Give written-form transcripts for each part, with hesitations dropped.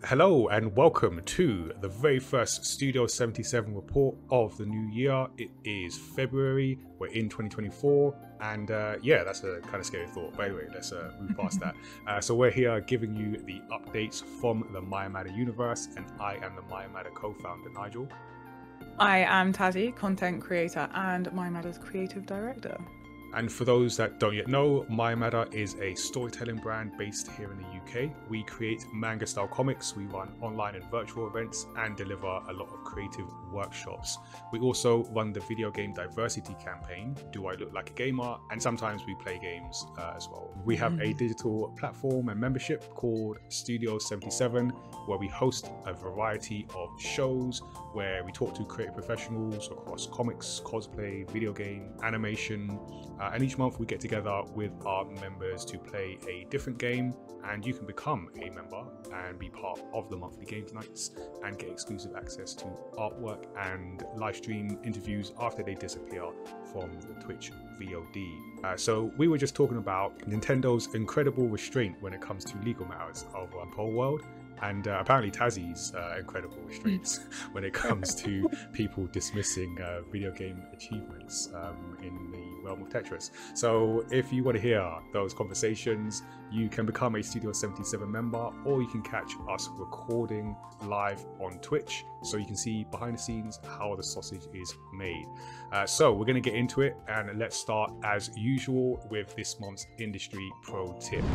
Hello and welcome to the very first Studio77 report of the new year. It is February, we're in 2024, and yeah, that's a kind of scary thought. But anyway, let's move past that. So we're here giving you the updates from the mayamada universe, and I am the mayamada co-founder, Nigel. I am Tazziii, content creator and mayamada's creative director. And for those that don't yet know, mayamada is a storytelling brand based here in the UK. We create manga-style comics, we run online and virtual events, and deliver a lot of creative workshops. We also run the video game diversity campaign, Do I Look Like a Gamer? And sometimes we play games as well. We have a digital platform and membership called Studio77, where we host a variety of shows where we talk to creative professionals across comics, cosplay, video game, animation, and each month we get together with our members to play a different game, and you can become a member and be part of the monthly games nights and get exclusive access to artwork and live stream interviews after they disappear from the Twitch VOD. So we were just talking about Nintendo's incredible restraint when it comes to legal matters of Palworld, and apparently Tazzii's incredible restraints when it comes to people dismissing video game achievements in the realm of Tetris. So if you want to hear those conversations, you can become a Studio77 member, or you can catch us recording live on Twitch so you can see behind the scenes how the sausage is made. So we're going to get into it, and let's start as usual with this month's industry pro tip.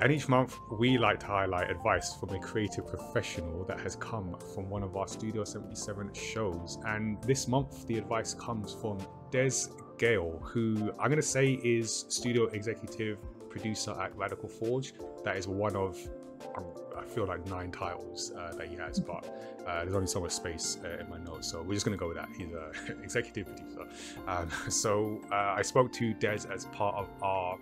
And each month, we like to highlight advice from a creative professional that has come from one of our Studio77 shows. And this month, the advice comes from Des Gayle, who I'm going to say is Studio Executive Producer at Radical Forge. That is one of, I feel like 9 titles that he has, but there's only so much space in my notes, so we're just going to go with that. He's an executive producer. So I spoke to Des as part of our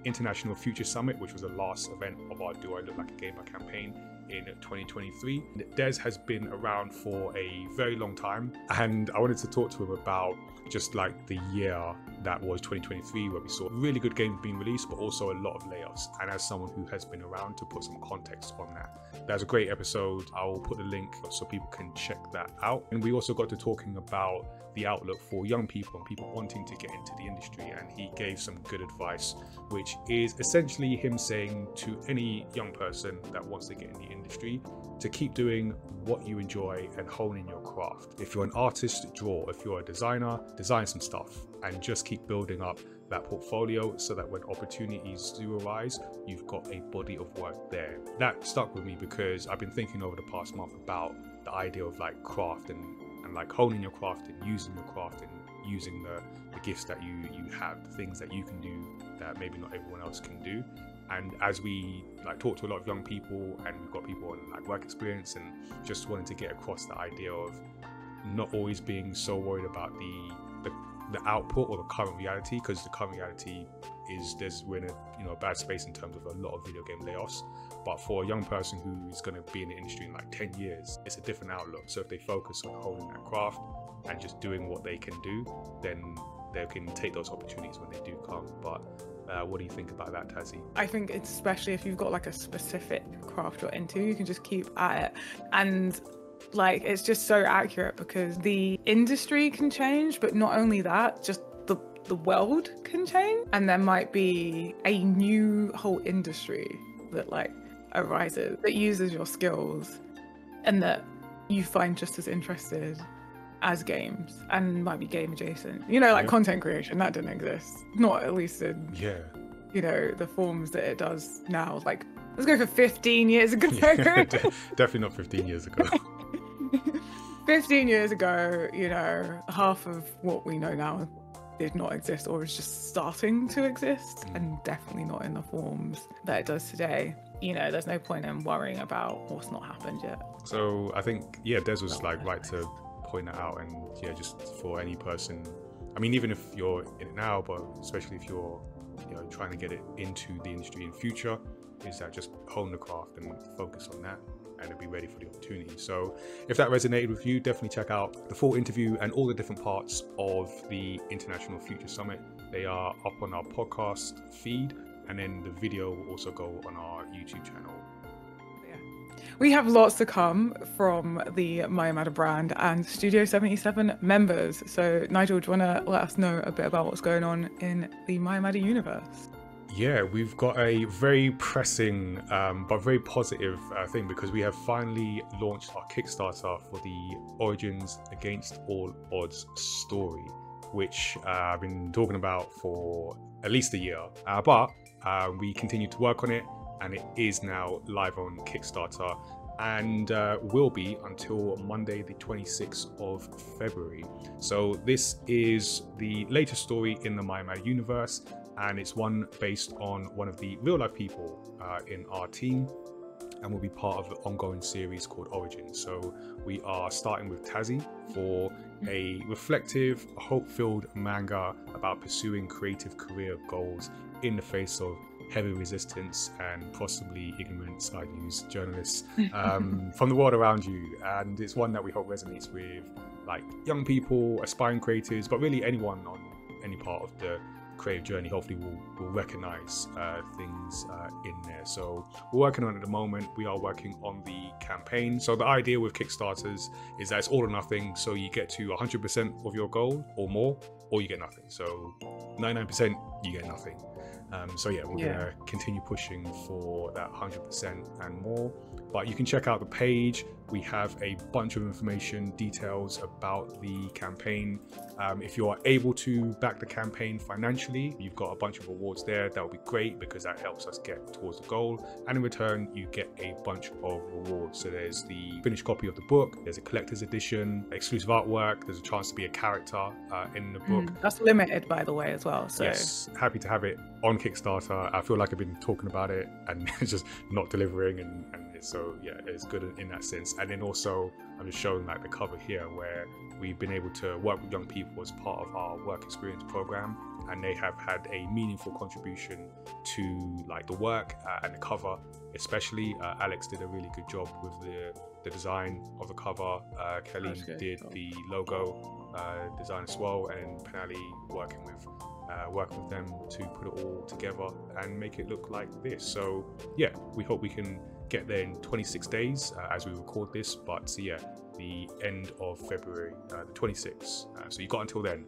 International Future Summit, which was the last event of our Do I Look Like a Gamer campaign in 2023. Des has been around for a very long time, and I wanted to talk to him about just like the year that was 2023, where we saw really good games being released, but also a lot of layoffs. And as someone who has been around, to put some context on that. That was a great episode. I will put the link so people can check that out. And we also got to talking about the outlook for young people and people wanting to get into the industry, and he gave some good advice, which is essentially him saying to any young person that wants to get in the industry to keep doing what you enjoy and honing your craft. If you're an artist, draw. If you're a designer, design some stuff, and just keep building up that portfolio so that when opportunities do arise, you've got a body of work there. That stuck with me because I've been thinking over the past month about the idea of like craft and like honing your craft and using your craft and using the gifts that you have, the things that you can do that maybe not everyone else can do. And as we like talk to a lot of young people, and we've got people on like work experience, and just wanting to get across the idea of not always being so worried about the output or the current reality, because the current reality is we're in a bad space in terms of a lot of video game layoffs. But for a young person who is going to be in the industry in like 10 years, it's a different outlook. So if they focus on holding that craft and just doing what they can do, then they can take those opportunities when they do come. But what do you think about that, Tazziii? I think it's, especially if you've got like a specific craft you're into, you can just keep at it. And like, it's just so accurate because the industry can change, but not only that, just the world can change, and there might be a new whole industry that like arises that uses your skills and that you find just as interested as games, and might be game adjacent, like content creation that didn't exist, not at least in the forms that it does now. Like, let's go for 15 years ago. Definitely not 15 years ago. 15 years ago, half of what we know now did not exist, or is just starting to exist, and definitely not in the forms that it does today. There's no point in worrying about what's not happened yet. So I think Des was like right to point that out, and just for any person, I mean, even if you're in it now, but especially if you're trying to get it into the industry in future, is that just hone the craft and focus on that and be ready for the opportunity. So if that resonated with you, definitely check out the full interview and all the different parts of the International Future Summit. They are up on our podcast feed, and then the video will also go on our YouTube channel. We have lots to come from the mayamada brand and Studio77 members. So Nigel, do you want to let us know a bit about what's going on in the mayamada universe? Yeah, we've got a very pressing but very positive thing, because we have finally launched our Kickstarter for the Origins Against All Odds story, which I've been talking about for at least a year, but we continue to work on it, and it is now live on Kickstarter, and will be until Monday the 26th of February. So this is the latest story in the mayamada universe, and it's one based on one of the real life people in our team, and will be part of the ongoing series called Origins. So we are starting with Tazziii for a reflective, hope-filled manga about pursuing creative career goals in the face of heavy resistance and possibly ignorance, I use journalists, from the world around you. And it's one that we hope resonates with like young people, aspiring creators, but really anyone on any part of the creative journey. Hopefully will recognize things in there. So we're working on it at the moment. We are working on the campaign. So the idea with Kickstarters is that it's all or nothing. So you get to 100% of your goal or more, or you get nothing. So 99% you get nothing. So yeah, we're gonna continue pushing for that 100% and more. But you can check out the page. We have a bunch of information, details about the campaign. If you are able to back the campaign financially, you've got a bunch of rewards there. That would be great, because that helps us get towards the goal. And in return, you get a bunch of rewards. So there's the finished copy of the book, there's a collector's edition, exclusive artwork, there's a chance to be a character in the book. That's limited, by the way, as well. So yes, happy to have it on Kickstarter. I feel like I've been talking about it and it's just not delivering, and so yeah, it's good in that sense. And then also I'm just showing like the cover here, where we've been able to work with young people as part of our work experience program, and they have had a meaningful contribution to like the work and the cover especially. Alex did a really good job with the design of the cover. Kelly did the logo design as well, and Penali working with them to put it all together and make it look like this. So yeah, we hope we can get there in 26 days as we record this, but so yeah, the end of February, the 26th. So you got until then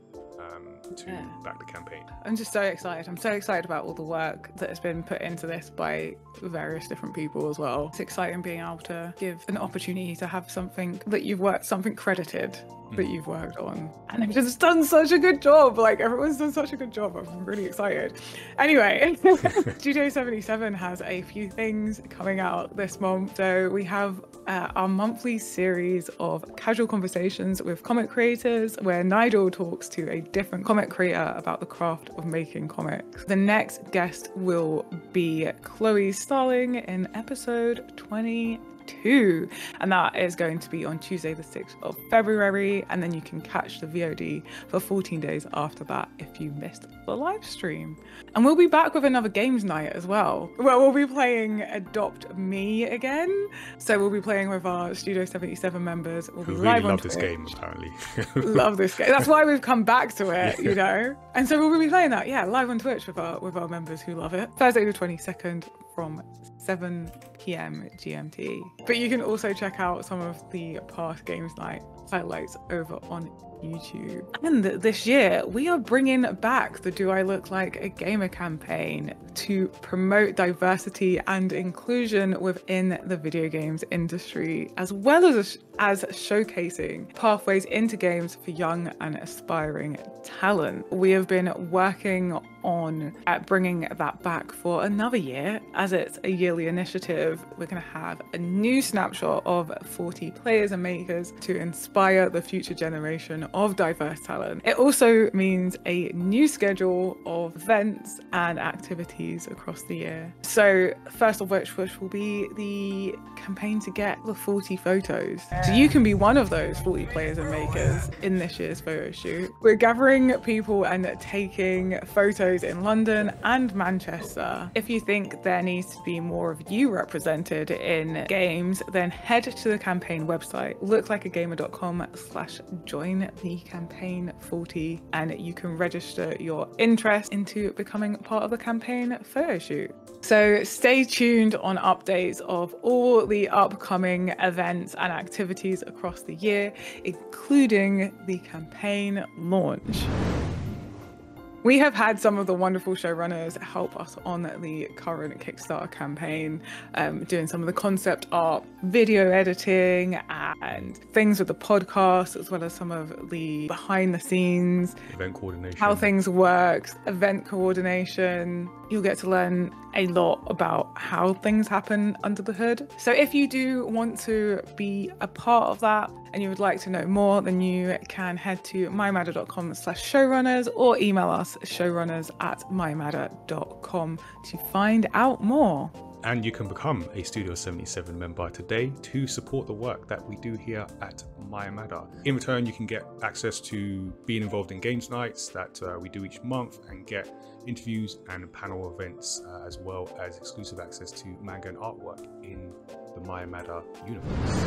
to back the campaign. I'm just so excited. I'm so excited about all the work that has been put into this by various different people as well. It's exciting being able to give an opportunity to have something that you've worked, something credited that you've worked on, and they've just done such a good job. Like, everyone's done such a good job. I'm really excited. Anyway, Studio77 has a few things coming out this month. So we have our monthly series of casual conversations with comic creators, where Nigel talks to a different comic creator about the craft of making comics. The next guest will be Chloe Starling in episode 22, and that is going to be on Tuesday the 6th of February, and then you can catch the VOD for 14 days after that if you missed the live stream. And we'll be back with another games night as well, where we'll be playing Adopt Me again. So we'll be playing with our Studio77 members. We'll be live on Twitch. Love this game, apparently. Love this game. That's why we've come back to it, you know. And so we'll be playing that, yeah, live on Twitch with our members who love it. Thursday the 22nd from 7 PM GMT. But you can also check out some of the past games night highlights over on YouTube. And this year we are bringing back the Do I Look Like a Gamer campaign to promote diversity and inclusion within the video games industry, as well as showcasing pathways into games for young and aspiring talent. We have been working on bringing that back for another year, as it's a yearly initiative. We're going to have a new snapshot of 40 players and makers to inspire the future generation of diverse talent. It also means a new schedule of events and activities across the year. So first of which will be the campaign to get the 40 photos. So you can be one of those 40 players and makers in this year's photo shoot. We're gathering people and taking photos studios in London and Manchester. If you think there needs to be more of you represented in games, then head to the campaign website, looklikeagamer.com/join-the-campaign40, and you can register your interest into becoming part of the campaign photo shoot. So stay tuned on updates of all the upcoming events and activities across the year, including the campaign launch. We have had some of the wonderful showrunners help us on the current Kickstarter campaign, doing some of the concept art, video editing, and things with the podcast, as well as some of the behind the scenes, event coordination, how things work, event coordination. You'll get to learn a lot about how things happen under the hood. So if you do want to be a part of that and you would like to know more, then you can head to mayamada.com/showrunners or email us showrunners@mayamada.com to find out more. And you can become a Studio 77 member today to support the work that we do here at Mayamada. In return, you can get access to being involved in games nights that we do each month, and get interviews and panel events, as well as exclusive access to manga and artwork in the Mayamada universe.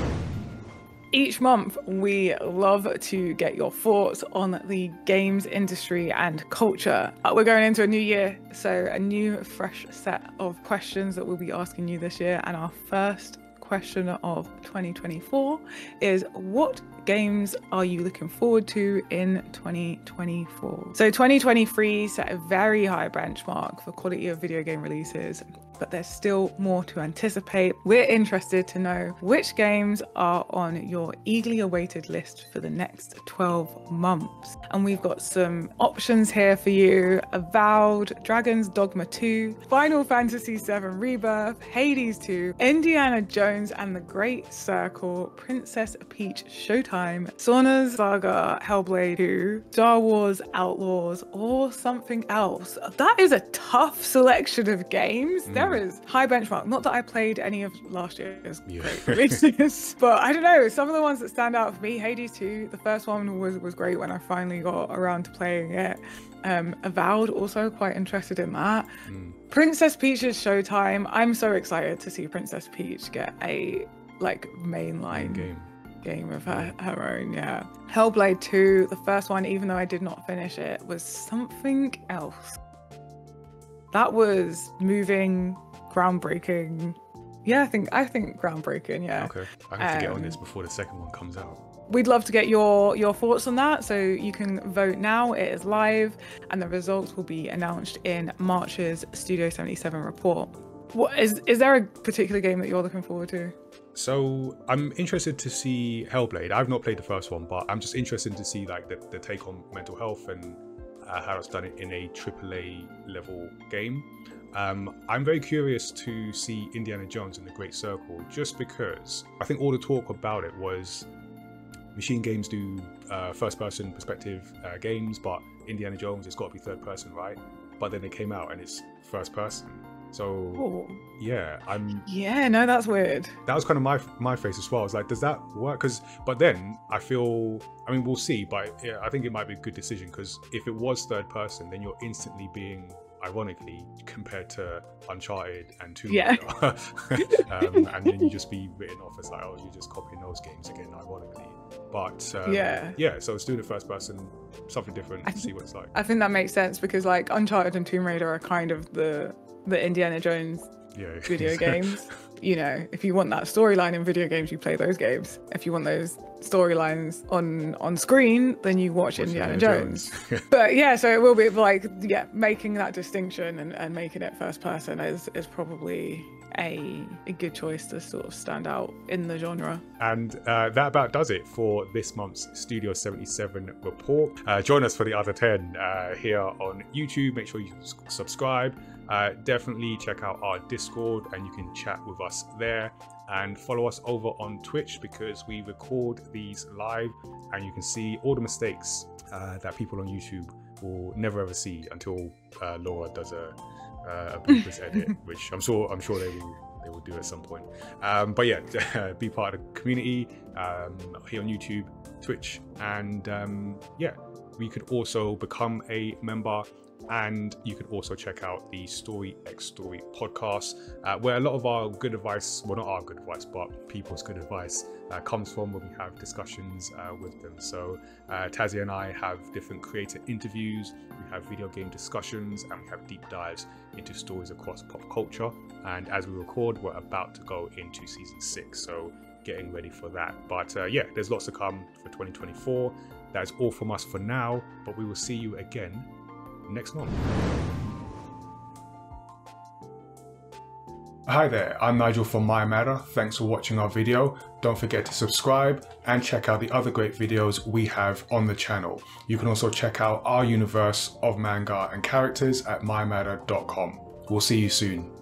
Each month, we love to get your thoughts on the games industry and culture. We're going into a new year, so a new fresh set of questions that we'll be asking you this year. And our first question of 2024 is, what games are you looking forward to in 2024? So 2023 set a very high benchmark for quality of video game releases, but there's still more to anticipate. We're interested to know which games are on your eagerly awaited list for the next 12 months. And we've got some options here for you: Avowed, Dragon's Dogma 2, Final Fantasy VII Rebirth, Hades 2, Indiana Jones and the Great Circle, Princess Peach Showtime, Sona's Saga Hellblade 2, Star Wars Outlaws, or something else. That is a tough selection of games. There is high benchmark. Not that I played any of last year's great releases, but I don't know. Some of the ones that stand out for me: Hades 2, the first one was great when I finally got around to playing it. Avowed, also quite interested in that. Princess Peach's Showtime. I'm so excited to see Princess Peach get a mainline game of her own. Hellblade 2, the first one, even though I did not finish it, was something else. That was moving, groundbreaking. I think groundbreaking. Okay, I have to get on this before the second one comes out. We'd love to get your thoughts on that, so you can vote now. It is live, and the results will be announced in March's Studio 77 report. What is there a particular game that you're looking forward to? So I'm interested to see Hellblade. I've not played the first one, but I'm just interested to see like the take on mental health and how it's done in a AAA level game. I'm very curious to see Indiana Jones and the Great Circle, just because I think all the talk about it was machine games do first person perspective games, but Indiana Jones, it's got to be third person, right? But then it came out and it's first person. So no, that's weird. That was kind of my face as well. I was like, does that work? But then I mean, we'll see, but I think it might be a good decision, because if it was third person, then you're instantly being, ironically, compared to Uncharted and Tomb Raider. And then you just be written off as like, oh, you're just copying those games again, ironically. But so let's do the first person, something different, see what it's like. I think that makes sense, because like Uncharted and Tomb Raider are kind of the Indiana Jones video games. You know, if you want that storyline in video games, you play those games. If you want those storylines on screen, then you watch Indiana Jones. But so it will be like, making that distinction and making it first person is probably a good choice to sort of stand out in the genre. And that about does it for this month's Studio 77 report. Join us for the other 10 here on YouTube. Make sure you subscribe. Definitely check out our Discord, and you can chat with us there, and follow us over on Twitch, because we record these live and you can see all the mistakes that people on YouTube will never ever see until Laura does a bloopers edit, which I'm sure they will do at some point. But be part of the community here on YouTube, Twitch, and we could also become a member And you can also check out the Story X Story podcast, where a lot of our good advice, well, not our good advice, but people's good advice comes from when we have discussions with them. So Tazziii and I have different creator interviews, we have video game discussions, and we have deep dives into stories across pop culture. And as we record, we're about to go into season 6, so getting ready for that. But yeah, there's lots to come for 2024. That is all from us for now, but we will see you again next month. Hi there, I'm Nigel from mayamada. Thanks for watching our video. Don't forget to subscribe and check out the other great videos we have on the channel. You can also check out our universe of manga and characters at mayamada.com. We'll see you soon.